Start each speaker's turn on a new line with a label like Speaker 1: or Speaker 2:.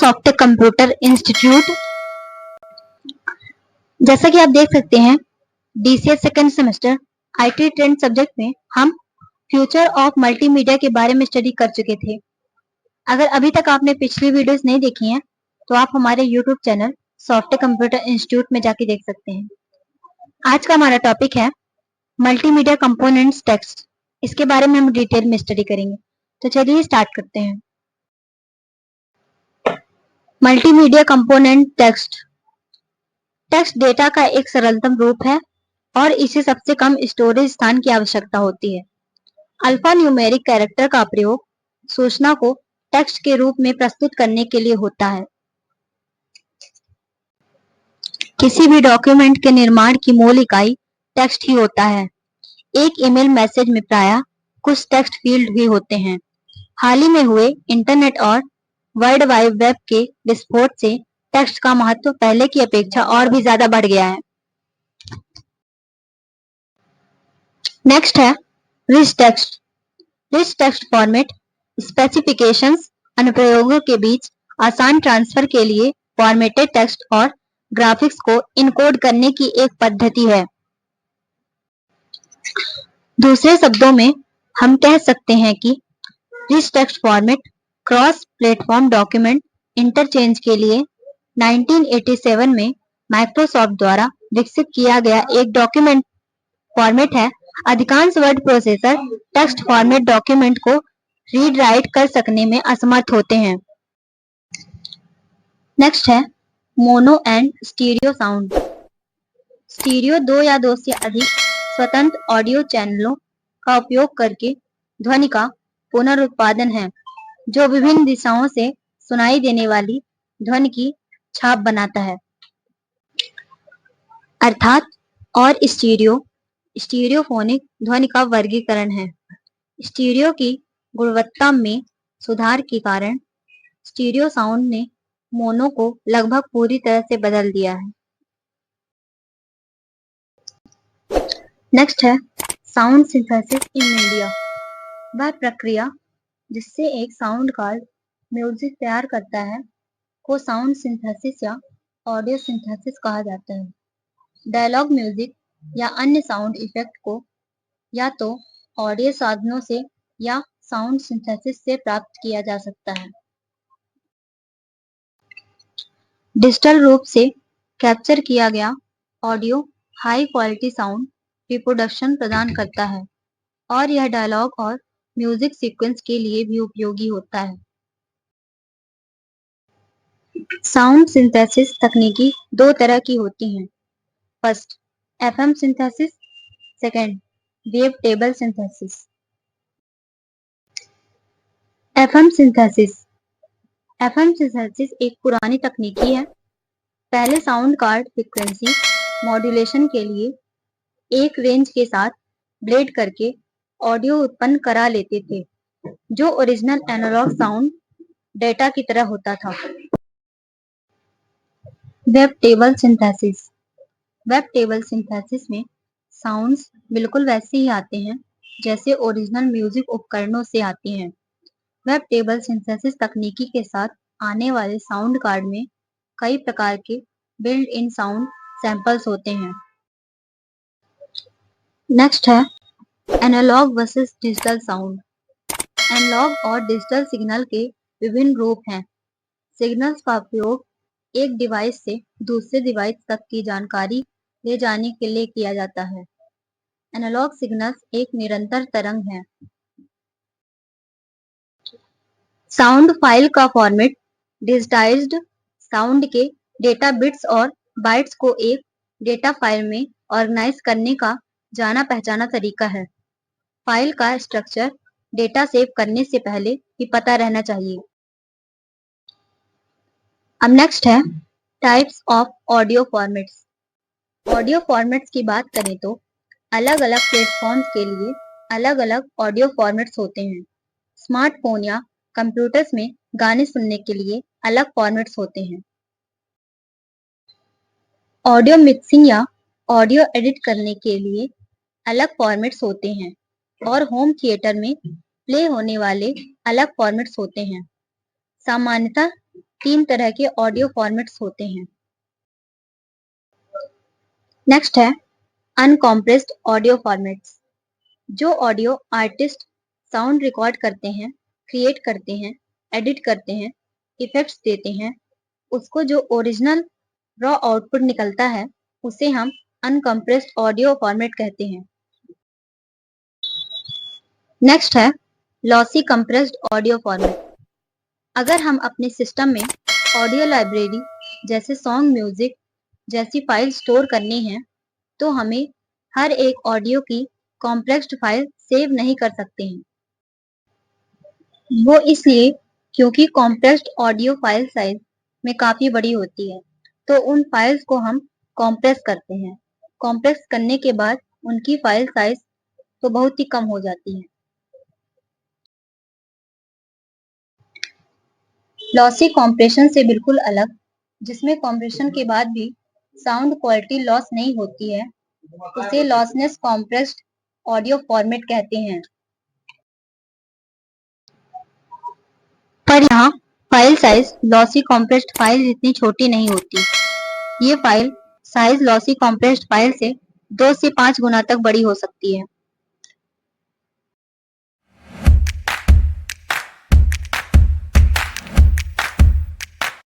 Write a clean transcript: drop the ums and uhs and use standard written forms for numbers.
Speaker 1: Softtech computer institute. जैसा कि आप देख सकते हैं, DCS second semester IT trend subject में हम फ्यूचर ऑफ मल्टीमीडिया के बारे में स्टडी कर चुके थे। अगर अभी तक आपने पिछली वीडियोस नहीं देखी हैं, तो आप हमारे YouTube channel Softtech computer institute में जाके देख सकते हैं। आज का हमारा टॉपिक है मल्टीमीडिया कंपोनेंट्स टेक्स्ट। इसके बारे में हम डिटेल में स्टडी करेंगे। तो चलिए स्टार्ट करते हैं। Multimedia component text. Text data का एक सरलतम रूप है और इसे सबसे कम स्टोरेज स्थान की आवश्यकता होती है। अल्फा न्यूमेरिक कैरेक्टर का प्रयोग सूचना को टेक्स्ट के रूप में प्रस्तुत करने के लिए होता है। किसी भी डॉक्यूमेंट के निर्माण की मूल इकाई टेक्स्ट ही होता है। एक ईमेल मैसेज में प्रायः कुछ टेक्स्ट फील्ड भी होते हैं। हाल ही में हुए इंटरनेट और वर्ल्ड वाइड वेब के विस्फोट से टेक्स्ट का महत्व पहले की अपेक्षा और भी ज्यादा बढ़ गया है। नेक्स्ट है rich text. Rich text format specifications अनुप्रयोगों के बीच आसान ट्रांसफर के लिए फॉर्मेटेड टेक्स्ट और ग्राफिक्स को इनकोड करने की एक पद्धति है। दूसरे शब्दों में हम कह सकते हैं कि rich text format cross platform document interchange के लिए 1987 में माइक्रोसॉफ्ट द्वारा विकसित किया गया एक डॉक्यूमेंट फॉर्मेट है। अधिकांश word processor text format document को रीड राइट कर सकने में असमर्थ होते हैं। नेक्स्ट है mono and stereo sound. Stereo दो या दो से अधिक स्वतंत्र ऑडियो चैनलों का उपयोग करके ध्वनि का पुनरुत्पादन है, जो विभिन्न दिशाओं से सुनाई देने वाली ध्वनि की छाप बनाता है। अर्थात और स्टीरियोफोनिक ध्वनि का वर्गीकरण है। स्टीरियो की गुणवत्ता में सुधार के कारण स्टीरियो साउंड ने मोनो को लगभग पूरी तरह से बदल दिया है। नेक्स्ट है साउंड सिंथेसिस इन मीडिया। वह प्रक्रिया जिससे एक साउंड कार्ड म्यूजिक तैयार करता है को साउंड सिंथेसिस या ऑडियो सिंथेसिस कहा जाता है। डायलॉग म्यूजिक या अन्य साउंड इफेक्ट को या तो ऑडियो साधनों से या साउंड सिंथेसिस से प्राप्त किया जा सकता है। डिजिटल रूप से कैप्चर किया गया audio high quality sound reproduction प्रदान करता है और यह डायलॉग और म्यूजिक सीक्वेंस के लिए भी उपयोगी होता है। साउंड सिंथेसिस तकनीकी दो तरह की होती हैं। First FM synthesis, second wave table synthesis. FM synthesis एक पुरानी तकनीकी है। पहले साउंड कार्ड फ्रीक्वेंसी मॉड्यूलेशन के लिए एक रेंज के साथ ब्लेड करके ऑडियो उत्पन्न करा लेते थे, जो ओरिजिनल एनालॉग साउंड डेटा की तरह होता था। वेब टेबल सिंथेसिस में साउंड्स बिल्कुल वैसे ही आते हैं जैसे ओरिजिनल म्यूजिक उपकरणों से आती हैं। वेब टेबल सिंथेसिस तकनीकी के साथ आने वाले साउंड कार्ड में कई प्रकार के बिल्ट इन साउंड सैंपल्स होते हैं। नेक्स्ट है analogue versus digital sound. Analogue और डिजिटल सिग्नल के विभिन्न रूप हैं। सिग्नल्स का उपयोग एक डिवाइस से दूसरे डिवाइस तक की जानकारी ले जाने के लिए किया जाता है। एनालॉग सिग्नल्स एक निरंतर तरंग है। साउंड फाइल का फॉर्मेट डिजिटाइज्ड साउंड के डेटा बिट्स और बाइट्स को एक डेटा फाइल में ऑर्गेनाइज करने का जाना पहचाना तरीका है। फाइल का स्ट्रक्चर डेटा सेव करने से पहले ही पता रहना चाहिए। अब नेक्स्ट है types of audio formats. Audio formats की बात करें तो अलग अलग प्लेटफॉर्म्स के लिए अलग अलग ऑडियो फॉर्मेट्स होते हैं। स्मार्टफोन या कंप्यूटर्स में गाने सुनने के लिए अलग फॉर्मेट्स होते हैं। ऑडियो मिक्सिंग या ऑडियो एडिट करने के लिए अलग फॉर्मेट्स होते हैं और होम थिएटर में प्ले होने वाले अलग फॉर्मेट्स होते हैं। सामान्यतः तीन तरह के ऑडियो फॉर्मेट्स होते हैं। नेक्स्ट है अनकॉम्प्रेस्ड ऑडियो फॉर्मेट्स। जो ऑडियो आर्टिस्ट साउंड रिकॉर्ड करते हैं, क्रिएट करते हैं, एडिट करते हैं, इफेक्ट्स देते हैं, उसको जो ओरिजिनल रॉ आउटपुट निकलता है उसे हम अनकम्प्रेस्ड ऑडियो फॉर्मेट कहते हैं। नेक्स्ट है लॉसी कंप्रेस्ड ऑडियो फॉर्मेट। अगर हम अपने सिस्टम में ऑडियो लाइब्रेरी जैसे सॉन्ग, म्यूजिक जैसी फाइल स्टोर करनी है तो हमें हर एक ऑडियो की कॉम्प्रेस्ड फाइल सेव नहीं कर सकते हैं। वो इसलिए क्योंकि कॉम्प्रेस्ड ऑडियो फाइल साइज में काफी बड़ी होती है, तो उन फाइल्स को हम कॉम्प्रेस करते हैं। कॉम्प्रेस करने के बाद उनकी फाइल साइज तो बहुत ही कम हो जाती है। लॉसी कॉम्प्रेशन से बिल्कुल अलग, जिसमें कॉम्प्रेशन के बाद भी साउंड क्वालिटी लॉस नहीं होती है, उसे लॉसलेस कॉम्प्रेस्ड ऑडियो फॉर्मेट कहते हैं। पर यहाँ file size lossy compressed file जितनी छोटी नहीं होती। ये file size lossy compressed file से 2 से 5 गुना तक बड़ी हो सकती है।